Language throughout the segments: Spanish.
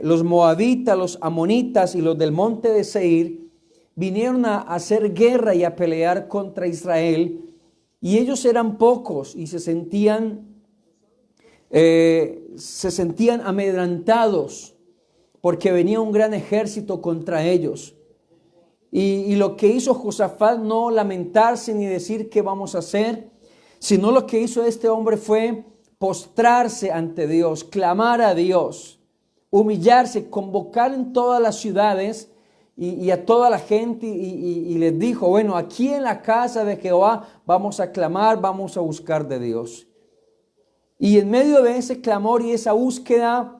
los moabitas, los amonitas y los del monte de Seir vinieron a hacer guerra y a pelear contra Israel, y ellos eran pocos y se sentían amedrentados porque venía un gran ejército contra ellos. Y lo que hizo Josafat, no lamentarse ni decir qué vamos a hacer, sino lo que hizo este hombre fue postrarse ante Dios, clamar a Dios, humillarse, convocar en todas las ciudades y a toda la gente y les dijo, bueno, aquí en la casa de Jehová vamos a clamar, vamos a buscar de Dios. Y en medio de ese clamor y esa búsqueda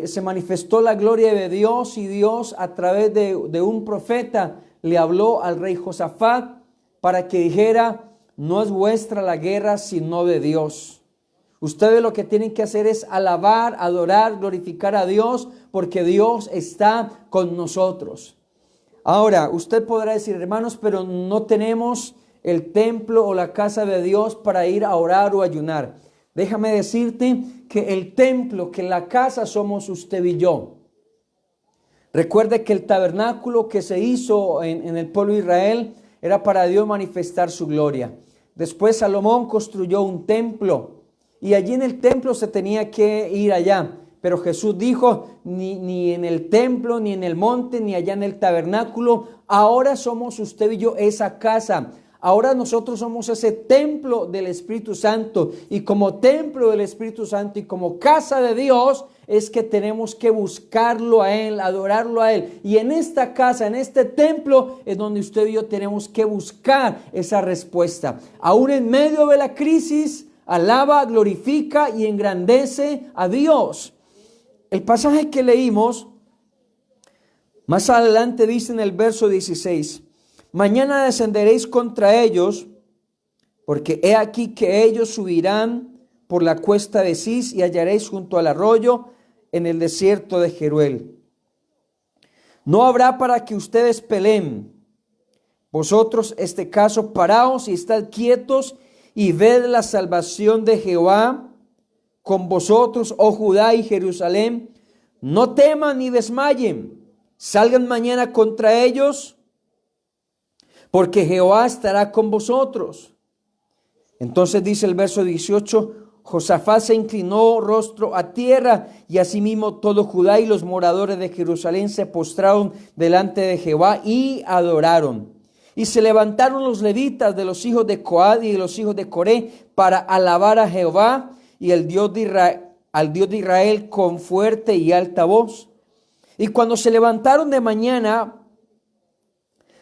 se manifestó la gloria de Dios, y Dios a través de un profeta le habló al rey Josafat para que dijera, no es vuestra la guerra sino de Dios. Ustedes lo que tienen que hacer es alabar, adorar, glorificar a Dios, porque Dios está con nosotros. Ahora, usted podrá decir, hermanos, pero no tenemos el templo o la casa de Dios para ir a orar o ayunar. Déjame decirte que el templo, que la casa somos usted y yo. Recuerde que el tabernáculo que se hizo en el pueblo de Israel era para Dios manifestar su gloria. Después Salomón construyó un templo, y allí en el templo se tenía que ir allá. Pero Jesús dijo, ni en el templo, ni en el monte, ni allá en el tabernáculo. Ahora somos usted y yo esa casa. Ahora nosotros somos ese templo del Espíritu Santo. Y como templo del Espíritu Santo y como casa de Dios, es que tenemos que buscarlo a Él, adorarlo a Él. Y en esta casa, en este templo, es donde usted y yo tenemos que buscar esa respuesta. Aún en medio de la crisis, alaba, glorifica y engrandece a Dios. El pasaje que leímos más adelante dice en el verso 16: mañana descenderéis contra ellos, porque he aquí que ellos subirán por la cuesta de Cis, y hallaréis junto al arroyo en el desierto de Jeruel. No habrá para que ustedes peleen. Vosotros, este caso, paraos y estad quietos y ved la salvación de Jehová con vosotros, oh Judá y Jerusalén. No teman ni desmayen. Salgan mañana contra ellos, porque Jehová estará con vosotros. Entonces dice el verso 18: Josafat se inclinó rostro a tierra, y asimismo todo Judá y los moradores de Jerusalén se postraron delante de Jehová y adoraron. Y se levantaron los levitas de los hijos de Coad y de los hijos de Coré para alabar a Jehová y al Dios de Israel con fuerte y alta voz. Y cuando se levantaron de mañana,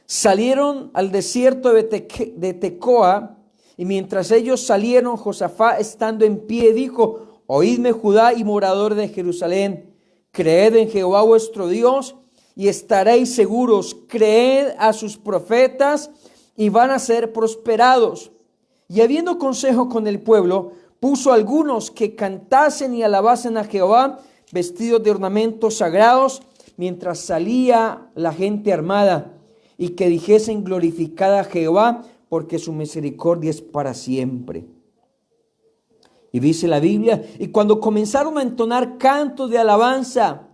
salieron al desierto de Tecoa, y mientras ellos salieron, Josafat, estando en pie, dijo: oídme, Judá y moradores de Jerusalén, creed en Jehová vuestro Dios y estaréis seguros. Creed a sus profetas y van a ser prosperados. Y habiendo consejo con el pueblo, puso algunos que cantasen y alabasen a Jehová, vestidos de ornamentos sagrados, mientras salía la gente armada, y que dijesen: glorificad a Jehová, porque su misericordia es para siempre. Y dice la Biblia: y cuando comenzaron a entonar cantos de alabanza,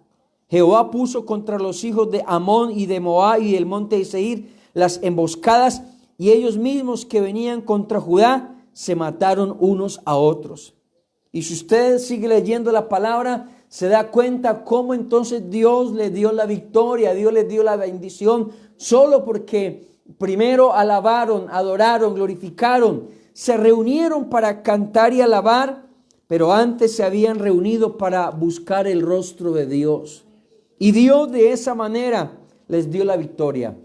Jehová puso contra los hijos de Amón y de Moab y del monte de Seir las emboscadas, y ellos mismos que venían contra Judá se mataron unos a otros. Y si usted sigue leyendo la palabra, se da cuenta cómo entonces Dios le dio la victoria, Dios les dio la bendición, solo porque primero alabaron, adoraron, glorificaron, se reunieron para cantar y alabar, pero antes se habían reunido para buscar el rostro de Dios. Y Dios de esa manera les dio la victoria.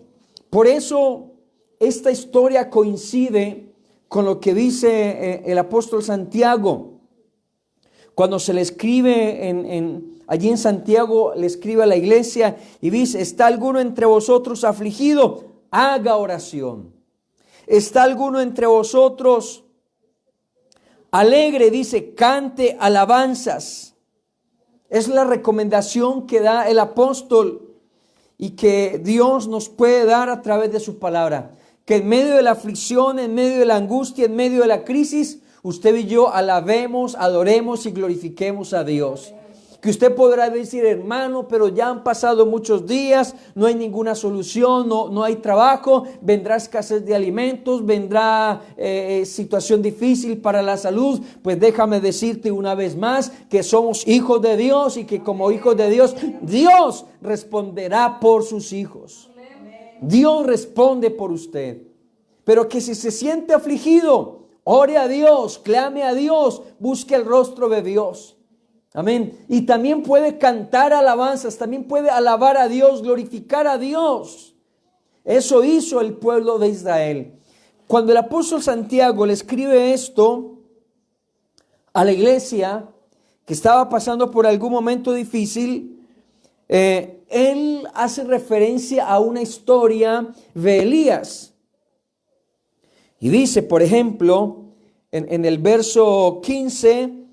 Por eso esta historia coincide con lo que dice el apóstol Santiago. Cuando se le escribe allí en Santiago, le escribe a la iglesia y dice: ¿está alguno entre vosotros afligido? Haga oración. ¿Está alguno entre vosotros alegre? Dice: cante alabanzas. Es la recomendación que da el apóstol y que Dios nos puede dar a través de su palabra. Que en medio de la aflicción, en medio de la angustia, en medio de la crisis, usted y yo alabemos, adoremos y glorifiquemos a Dios. que usted podrá decir, hermano, pero ya han pasado muchos días, no hay ninguna solución, no hay trabajo, vendrá escasez de alimentos, vendrá situación difícil para la salud. Pues déjame decirte una vez más que somos hijos de Dios y que como hijos de Dios, Dios responderá por sus hijos. Dios responde por usted. Pero que si se siente afligido, ore a Dios, clame a Dios, busque el rostro de Dios. Amén. Y también puede cantar alabanzas, también puede alabar a Dios, glorificar a Dios. Eso hizo el pueblo de Israel. Cuando el apóstol Santiago le escribe esto a la iglesia que estaba pasando por algún momento difícil, él hace referencia a una historia de Elías. Y dice, por ejemplo, en el verso 15,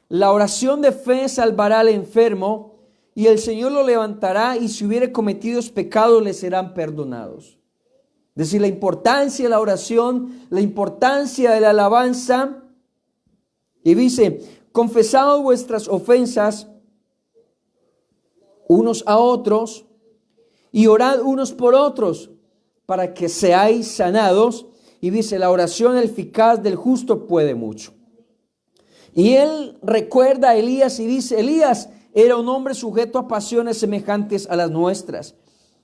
la oración de fe salvará al enfermo y el Señor lo levantará y si hubiere cometido pecados le serán perdonados. Es decir, la importancia de la oración, la importancia de la alabanza. Y dice, confesad vuestras ofensas unos a otros y orad unos por otros para que seáis sanados. Y dice, la oración eficaz del justo puede mucho. Y él recuerda a Elías y dice, Elías era un hombre sujeto a pasiones semejantes a las nuestras.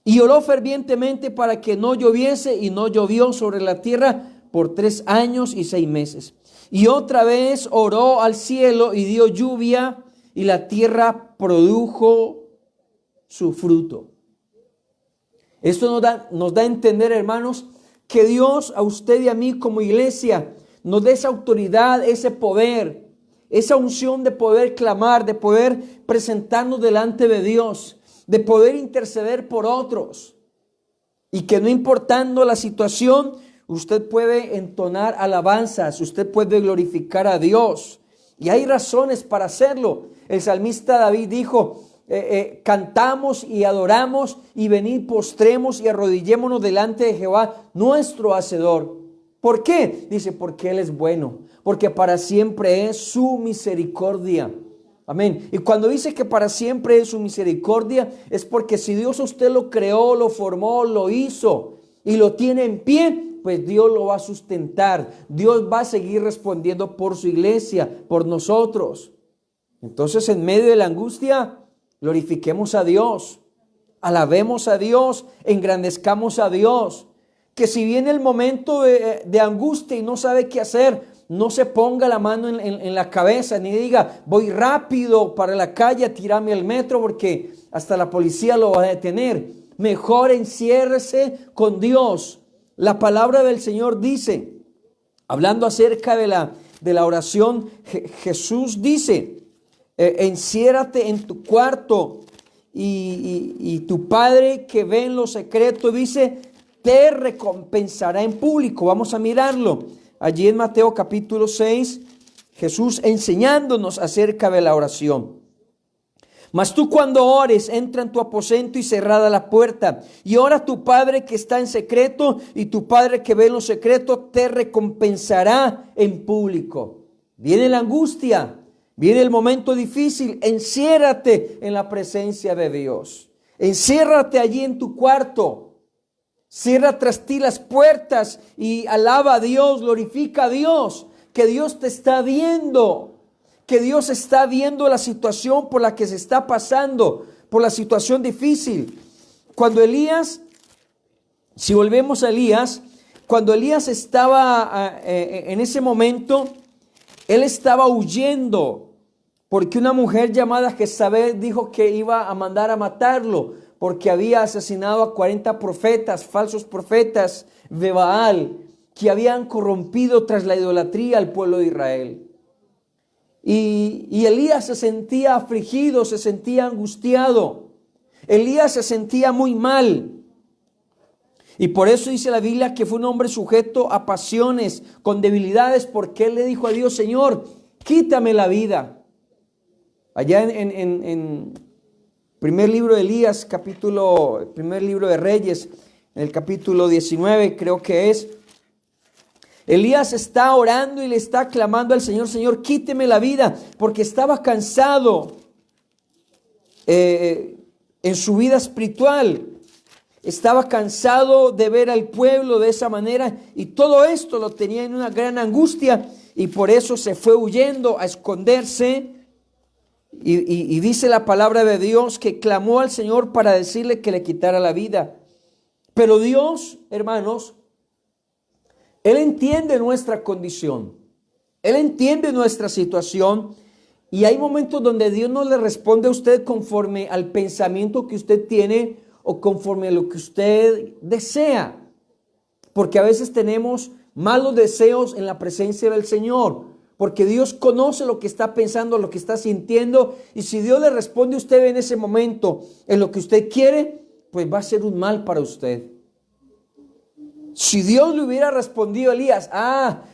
Y oró fervientemente para que no lloviese y no llovió sobre la tierra por 3 años y 6 meses. Y otra vez oró al cielo y dio lluvia y la tierra produjo su fruto. Esto nos da a entender, hermanos, que Dios a usted y a mí como iglesia nos dé esa autoridad, ese poder, esa unción de poder clamar, de poder presentarnos delante de Dios, de poder interceder por otros. Y que no importando la situación, usted puede entonar alabanzas, usted puede glorificar a Dios. Y hay razones para hacerlo. El salmista David dijo, cantamos y adoramos y venid postremos y arrodillémonos delante de Jehová, nuestro Hacedor. ¿Por qué? Dice, porque Él es bueno, porque para siempre es su misericordia. Amén. Y cuando dice que para siempre es su misericordia, es porque si Dios a usted lo creó, lo formó, lo hizo y lo tiene en pie, pues Dios lo va a sustentar. Dios va a seguir respondiendo por su iglesia, por nosotros. Entonces, en medio de la angustia, glorifiquemos a Dios, alabemos a Dios, engrandezcamos a Dios. Que si viene el momento de angustia y no sabe qué hacer, no se ponga la mano en la cabeza, ni diga, voy rápido para la calle a tirarme al metro porque hasta la policía lo va a detener. Mejor enciérrese con Dios. La palabra del Señor dice, hablando acerca de la oración, Jesús dice, enciérrate en tu cuarto y tu Padre que ve en lo secreto, dice, te recompensará en público. Vamos a mirarlo. Allí en Mateo capítulo 6, Jesús enseñándonos acerca de la oración. Mas tú cuando ores, entra en tu aposento y cerrada la puerta, y ora a tu Padre que está en secreto, y tu Padre que ve en lo secreto te recompensará en público. Viene la angustia, viene el momento difícil, enciérrate en la presencia de Dios. Enciérrate allí en tu cuarto. Cierra tras ti las puertas y alaba a Dios, glorifica a Dios, que Dios te está viendo, que Dios está viendo la situación por la que se está pasando, por la situación difícil. Cuando Elías, si volvemos a Elías, cuando Elías estaba en ese momento, él estaba huyendo, porque una mujer llamada Jezabel dijo que iba a mandar a matarlo, porque había asesinado a 40 profetas, falsos profetas de Baal, que habían corrompido tras la idolatría al pueblo de Israel. Y Elías se sentía afligido, se sentía angustiado. Elías se sentía muy mal. Y por eso dice la Biblia que fue un hombre sujeto a pasiones, con debilidades, porque él le dijo a Dios, Señor, quítame la vida. Allá en primer libro de Elías, primer libro de Reyes, en el capítulo 19 creo que es, Elías está orando y le está clamando al Señor, Señor, quíteme la vida, porque estaba cansado. en su vida espiritual. Estaba cansado de ver al pueblo de esa manera y todo esto lo tenía en una gran angustia y por eso se fue huyendo a esconderse. Y dice la palabra de Dios que clamó al Señor para decirle que le quitara la vida. Pero Dios, hermanos, Él entiende nuestra condición. Él entiende nuestra situación. Y hay momentos donde Dios no le responde a usted conforme al pensamiento que usted tiene o conforme a lo que usted desea. Porque a veces tenemos malos deseos en la presencia del Señor. Porque Dios conoce lo que está pensando, lo que está sintiendo. Y si Dios le responde a usted en ese momento en lo que usted quiere, pues va a ser un mal para usted. Si Dios le hubiera respondido a Elías,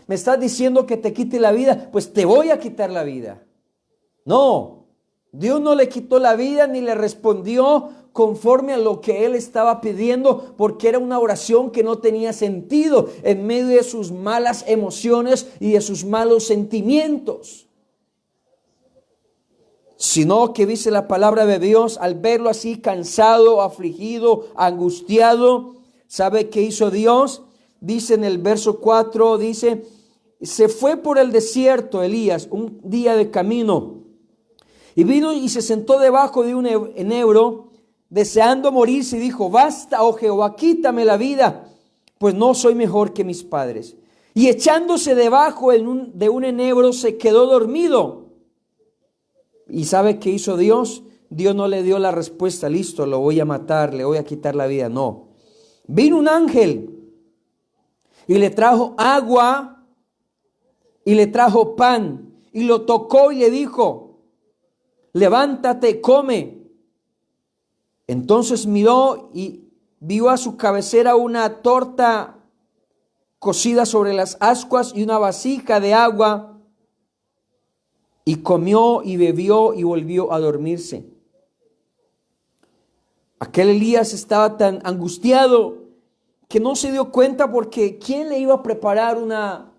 me estás diciendo que te quite la vida, pues te voy a quitar la vida. No, Dios no le quitó la vida ni le respondió conforme a lo que él estaba pidiendo, porque era una oración que no tenía sentido en medio de sus malas emociones y de sus malos sentimientos. Sino que dice la palabra de Dios, al verlo así cansado, afligido, angustiado, ¿sabe qué hizo Dios? Dice en el verso 4, dice, se fue por el desierto Elías un día de camino y vino y se sentó debajo de un enebro, deseando morirse, y dijo, basta, oh Jehová, quítame la vida, pues no soy mejor que mis padres. Y echándose debajo de un enebro se quedó dormido. ¿Y sabe qué hizo Dios? Dios no le dio la respuesta, listo, lo voy a matar, le voy a quitar la vida, no. Vino un ángel y le trajo agua y le trajo pan y lo tocó y le dijo, levántate, come. Entonces miró y vio a su cabecera una torta cocida sobre las ascuas y una vasija de agua, y comió y bebió y volvió a dormirse. Aquel Elías estaba tan angustiado que no se dio cuenta, porque ¿quién le iba a preparar una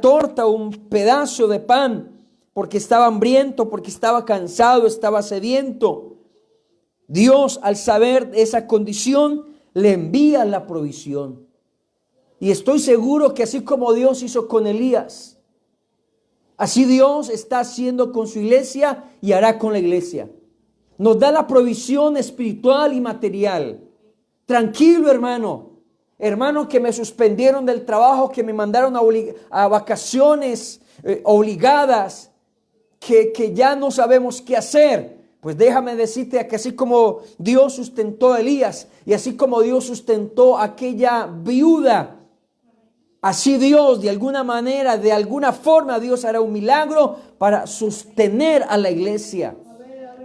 torta, un pedazo de pan? Porque estaba hambriento, porque estaba cansado, estaba sediento. Dios, al saber esa condición, le envía la provisión. Y estoy seguro que así como Dios hizo con Elías, así Dios está haciendo con su iglesia y hará con la iglesia. Nos da la provisión espiritual y material. Tranquilo, hermano. Hermano, que me suspendieron del trabajo, que me mandaron a vacaciones obligadas, que ya no sabemos qué hacer. Pues déjame decirte que así como Dios sustentó a Elías y así como Dios sustentó a aquella viuda, así Dios de alguna manera, de alguna forma, Dios hará un milagro para sostener a la iglesia.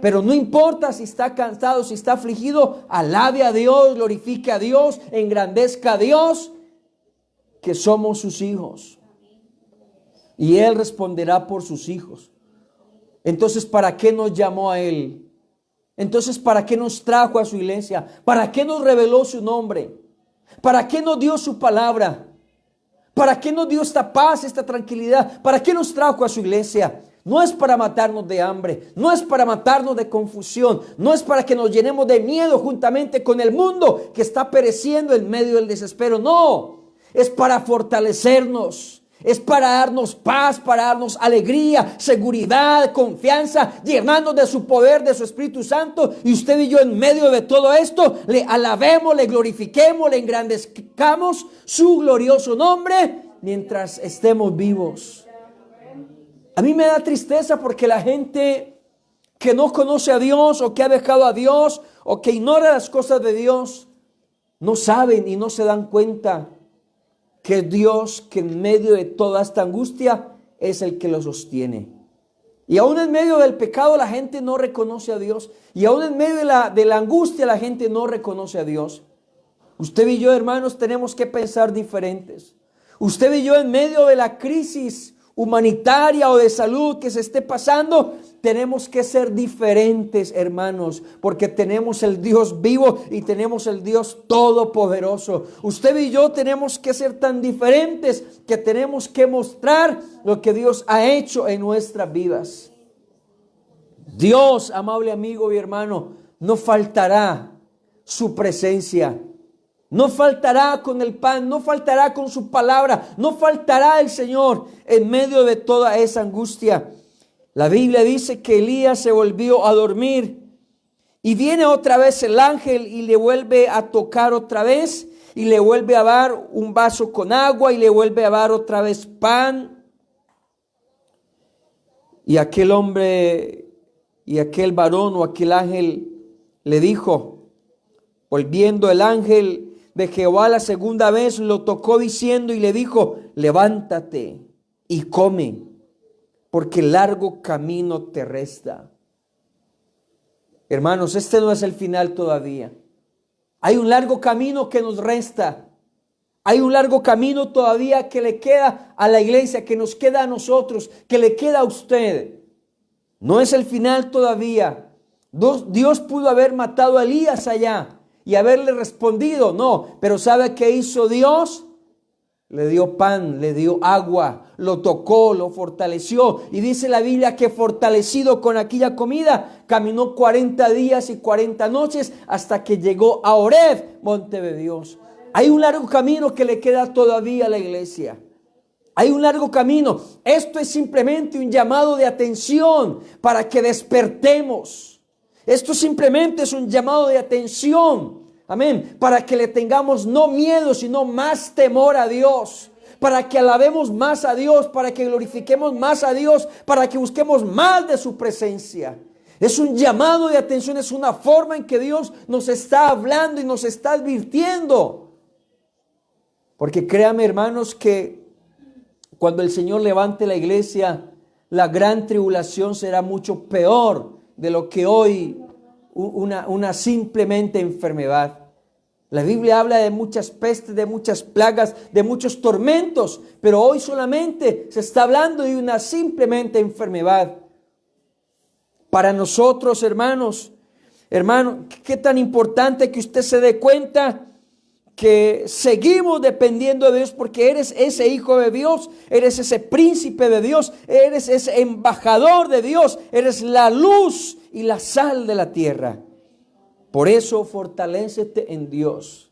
Pero no importa si está cansado, si está afligido, alabe a Dios, glorifique a Dios, engrandezca a Dios, que somos sus hijos. Y Él responderá por sus hijos. Entonces, ¿para qué nos llamó a Él? Entonces, ¿para qué nos trajo a su iglesia? ¿Para qué nos reveló su nombre? ¿Para qué nos dio su palabra? ¿Para qué nos dio esta paz, esta tranquilidad? ¿Para qué nos trajo a su iglesia? No es para matarnos de hambre, no es para matarnos de confusión, no es para que nos llenemos de miedo juntamente con el mundo que está pereciendo en medio del desespero. No, es para fortalecernos, es para darnos paz, para darnos alegría, seguridad, confianza, llenarnos de su poder, de su Espíritu Santo. Y usted y yo en medio de todo esto le alabemos, le glorifiquemos, le engrandezcamos su glorioso nombre mientras estemos vivos. A mí me da tristeza porque la gente que no conoce a Dios o que ha dejado a Dios o que ignora las cosas de Dios, no saben y no se dan cuenta que Dios, que en medio de toda esta angustia, es el que lo sostiene. Y aún en medio del pecado la gente no reconoce a Dios. Y aún en medio de la angustia la gente no reconoce a Dios. Usted y yo, hermanos, tenemos que pensar diferentes. Usted y yo, en medio de la crisis humanitaria o de salud que se esté pasando, tenemos que ser diferentes, hermanos, porque tenemos el Dios vivo y tenemos el Dios todopoderoso. Usted y yo tenemos que ser tan diferentes que tenemos que mostrar lo que Dios ha hecho en nuestras vidas. Dios, amable amigo y hermano, no faltará su presencia. No faltará con el pan, no faltará con su palabra, no faltará el Señor en medio de toda esa angustia. La Biblia dice que Elías se volvió a dormir y viene otra vez el ángel y le vuelve a tocar otra vez y le vuelve a dar un vaso con agua y le vuelve a dar otra vez pan. Y aquel hombre y aquel varón o aquel ángel le dijo, volviendo el ángel de Jehová la segunda vez, lo tocó diciendo y le dijo, levántate y come, porque largo camino te resta. Hermanos, este no es el final todavía. Hay un largo camino que nos resta. Hay un largo camino todavía que le queda a la iglesia, que nos queda a nosotros, que le queda a usted. No es el final todavía. Dios pudo haber matado a Elías allá y haberle respondido, no, pero ¿sabe qué hizo Dios? Le dio pan, le dio agua, lo tocó, lo fortaleció. Y dice la Biblia que fortalecido con aquella comida, caminó 40 días y 40 noches hasta que llegó a Horeb, monte de Dios. Hay un largo camino que le queda todavía a la iglesia. Hay un largo camino. Esto es simplemente un llamado de atención para que despertemos. Esto simplemente es un llamado de atención, amén, para que le tengamos no miedo, sino más temor a Dios, para que alabemos más a Dios, para que glorifiquemos más a Dios, para que busquemos más de su presencia. Es un llamado de atención, es una forma en que Dios nos está hablando y nos está advirtiendo. Porque créame, hermanos, que cuando el Señor levante la iglesia, la gran tribulación será mucho peor de lo que hoy una simplemente enfermedad. La Biblia habla de muchas pestes, de muchas plagas, de muchos tormentos, pero hoy solamente se está hablando de una simplemente enfermedad. Para nosotros, hermanos, qué tan importante que usted se dé cuenta que seguimos dependiendo de Dios, porque eres ese hijo de Dios, eres ese príncipe de Dios, eres ese embajador de Dios, eres la luz y la sal de la tierra. Por eso fortalécete en Dios.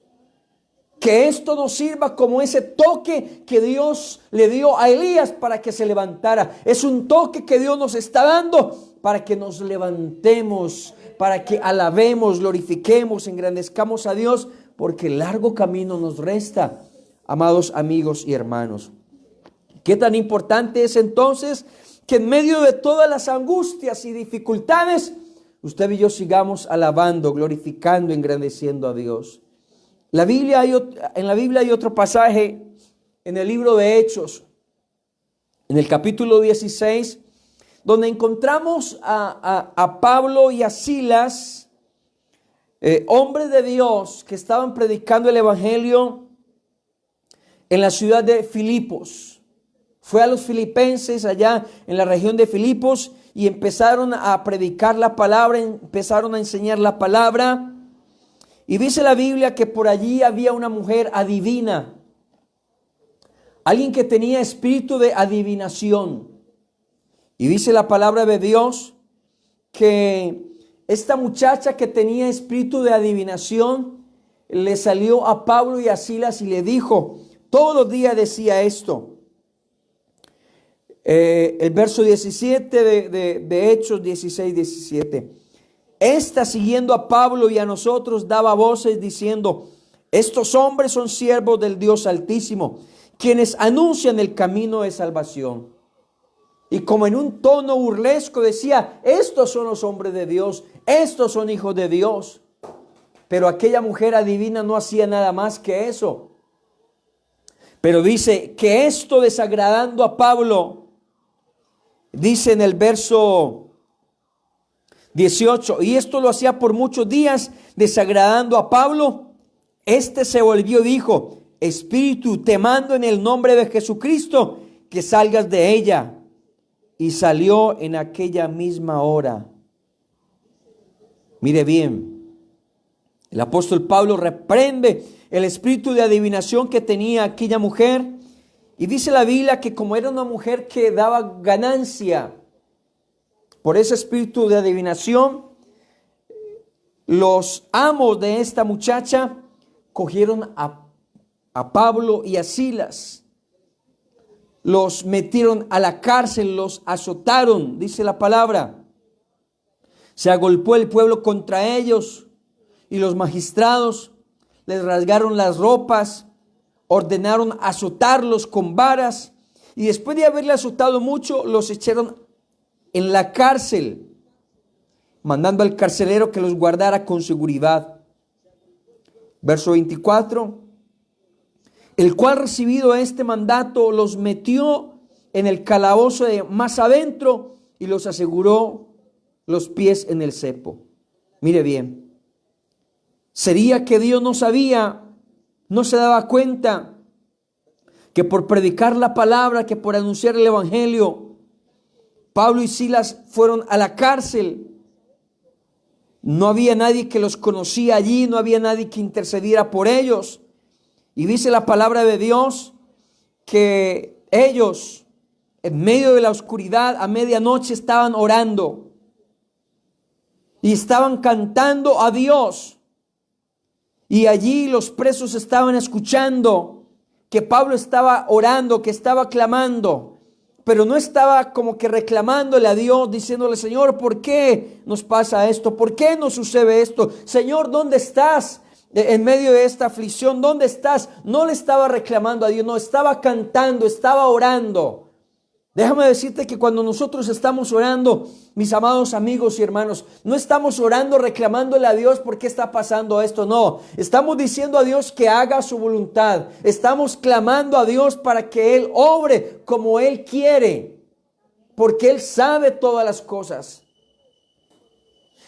Que esto nos sirva como ese toque que Dios le dio a Elías para que se levantara. Es un toque que Dios nos está dando para que nos levantemos, para que alabemos, glorifiquemos, engrandezcamos a Dios, porque largo camino nos resta, amados amigos y hermanos. ¿Qué tan importante es entonces que en medio de todas las angustias y dificultades, usted y yo sigamos alabando, glorificando, engrandeciendo a Dios? En la Biblia hay otro pasaje en el libro de Hechos, en el capítulo 16, donde encontramos a Pablo y a Silas, hombres de Dios que estaban predicando el evangelio en la ciudad de Filipos. Fue a los filipenses allá en la región de Filipos y empezaron a predicar la palabra, empezaron a enseñar la palabra. Y dice la Biblia que por allí había una mujer adivina, alguien que tenía espíritu de adivinación. Y dice la palabra de Dios que esta muchacha que tenía espíritu de adivinación le salió a Pablo y a Silas y le dijo, todos los días decía esto. El verso 17 de Hechos 16, 17. Esta, siguiendo a Pablo y a nosotros, daba voces diciendo, estos hombres son siervos del Dios Altísimo, quienes anuncian el camino de salvación. Y como en un tono burlesco decía, estos son los hombres de Dios, estos son hijos de Dios. Pero aquella mujer adivina no hacía nada más que eso. Pero dice que esto, desagradando a Pablo, dice en el verso 18, y esto lo hacía por muchos días, desagradando a Pablo, este se volvió y dijo, espíritu, te mando en el nombre de Jesucristo que salgas de ella. Y salió en aquella misma hora. Mire bien, el apóstol Pablo reprende el espíritu de adivinación que tenía aquella mujer. Y dice la Biblia que como era una mujer que daba ganancia por ese espíritu de adivinación, los amos de esta muchacha cogieron a Pablo y a Silas, los metieron a la cárcel, los azotaron, dice la palabra. Se agolpó el pueblo contra ellos y los magistrados les rasgaron las ropas, ordenaron azotarlos con varas y después de haberle azotado mucho, los echaron en la cárcel, mandando al carcelero que los guardara con seguridad. Verso 24, el cual recibido este mandato los metió en el calabozo de más adentro y los aseguró los pies en el cepo. Mire bien, sería que Dios no sabía, no se daba cuenta que por predicar la palabra, que por anunciar el evangelio, Pablo y Silas fueron a la cárcel. No había nadie que los conocía allí, no había nadie que intercediera por ellos. Y dice la palabra de Dios que ellos, en medio de la oscuridad, a medianoche estaban orando y estaban cantando a Dios. Y allí los presos estaban escuchando que Pablo estaba orando, que estaba clamando, pero no estaba como que reclamándole a Dios, diciéndole: Señor, ¿por qué nos pasa esto? ¿Por qué nos sucede esto? Señor, ¿dónde estás en medio de esta aflicción? ¿Dónde estás? No le estaba reclamando a Dios, no, estaba cantando, estaba orando. Déjame decirte que cuando nosotros estamos orando, mis amados amigos y hermanos, no estamos orando reclamándole a Dios por qué está pasando esto, no. Estamos diciendo a Dios que haga su voluntad. Estamos clamando a Dios para que Él obre como Él quiere, porque Él sabe todas las cosas.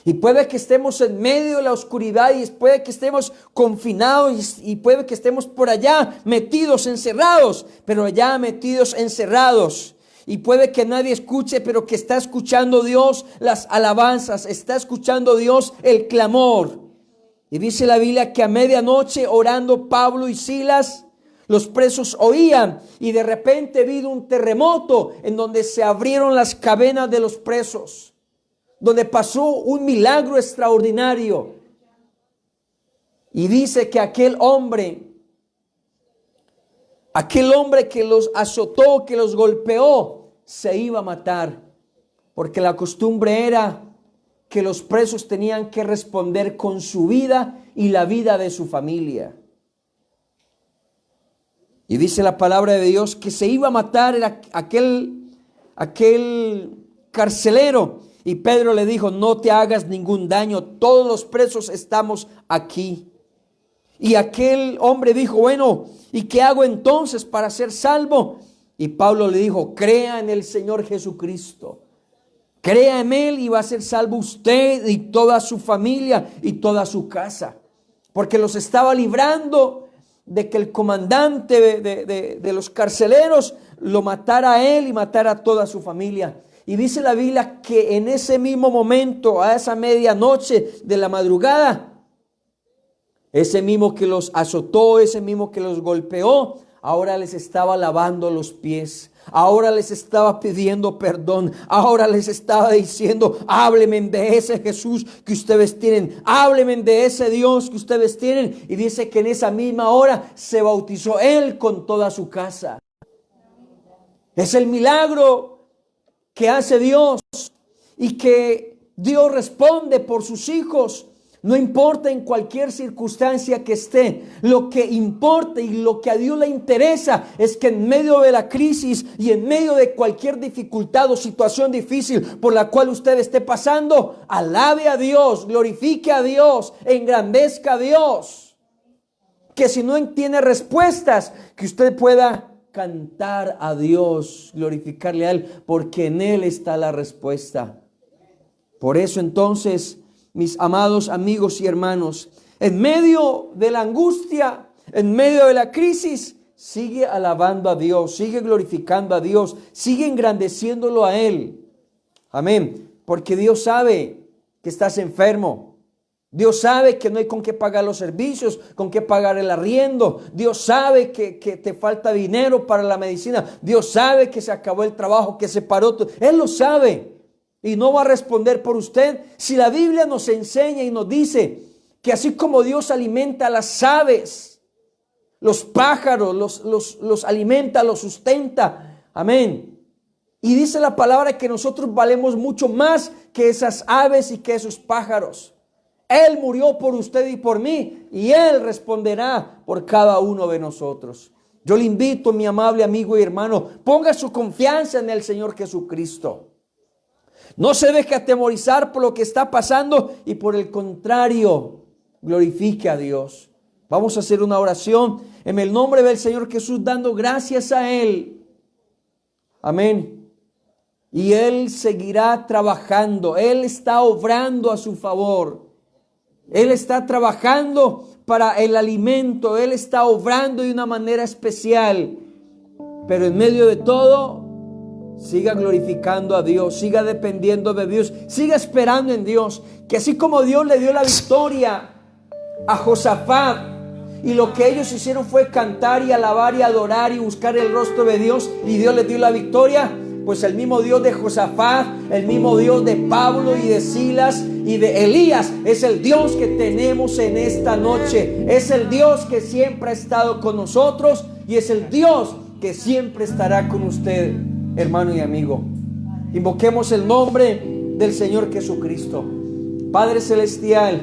Y puede que estemos en medio de la oscuridad y puede que estemos confinados y puede que estemos por allá metidos, encerrados, pero allá metidos, encerrados. Y puede que nadie escuche, pero que está escuchando Dios las alabanzas, está escuchando Dios el clamor. Y dice la Biblia que a medianoche orando Pablo y Silas, los presos oían y de repente vino un terremoto en donde se abrieron las cadenas de los presos, donde pasó un milagro extraordinario. Y dice que aquel hombre que los azotó, que los golpeó, se iba a matar, porque la costumbre era que los presos tenían que responder con su vida y la vida de su familia. Y dice la palabra de Dios que se iba a matar era aquel carcelero. Y Pedro le dijo: no te hagas ningún daño, todos los presos estamos aquí. Y aquel hombre dijo: bueno, ¿y qué hago entonces para ser salvo? Y Pablo le dijo: crea en el Señor Jesucristo. Crea en Él y va a ser salvo usted y toda su familia y toda su casa. Porque los estaba librando de que el comandante de los carceleros lo matara a él y matara a toda su familia. Y dice la Biblia que en ese mismo momento, a esa medianoche de la madrugada, ese mismo que los azotó, ese mismo que los golpeó, ahora les estaba lavando los pies. Ahora les estaba pidiendo perdón. Ahora les estaba diciendo: háblenme de ese Jesús que ustedes tienen. Háblenme de ese Dios que ustedes tienen. Y dice que en esa misma hora se bautizó él con toda su casa. Es el milagro que hace Dios y que Dios responde por sus hijos. No importa en cualquier circunstancia que esté, lo que importa y lo que a Dios le interesa es que en medio de la crisis y en medio de cualquier dificultad o situación difícil por la cual usted esté pasando, alabe a Dios, glorifique a Dios, engrandezca a Dios. Que si no tiene respuestas, que usted pueda cantar a Dios, glorificarle a Él, porque en Él está la respuesta. Por eso entonces, mis amados amigos y hermanos, en medio de la angustia, en medio de la crisis, sigue alabando a Dios, sigue glorificando a Dios, sigue engrandeciéndolo a Él. Amén. Porque Dios sabe que estás enfermo. Dios sabe que no hay con qué pagar los servicios, con qué pagar el arriendo. Dios sabe que te falta dinero para la medicina. Dios sabe que se acabó el trabajo, que se paró. Él lo sabe. y no va a responder por usted. Si la Biblia nos enseña y nos dice que así como Dios alimenta a las aves, los pájaros, los alimenta, los sustenta. Amén. Y dice la palabra que nosotros valemos mucho más que esas aves y que esos pájaros. Él murió por usted y por mí, y Él responderá por cada uno de nosotros. Yo le invito, mi amable amigo y hermano, ponga su confianza en el Señor Jesucristo. No se deje atemorizar por lo que está pasando y por el contrario, glorifique a Dios. Vamos a hacer una oración en el nombre del Señor Jesús, dando gracias a Él. Amén. Y Él seguirá trabajando. Él está obrando a su favor. Él está trabajando para el alimento. Él está obrando de una manera especial. Pero en medio de todo, siga glorificando a Dios. Siga dependiendo de Dios. Siga esperando en Dios. Que así como Dios le dio la victoria a Josafat, y lo que ellos hicieron fue cantar y alabar y adorar y buscar el rostro de Dios, y Dios les dio la victoria. Pues el mismo Dios de Josafat, el mismo Dios de Pablo y de Silas y de Elías, es el Dios que tenemos en esta noche. Es el Dios que siempre ha estado con nosotros y es el Dios que siempre estará con usted, hermano y amigo. Invoquemos el nombre del Señor Jesucristo. Padre Celestial,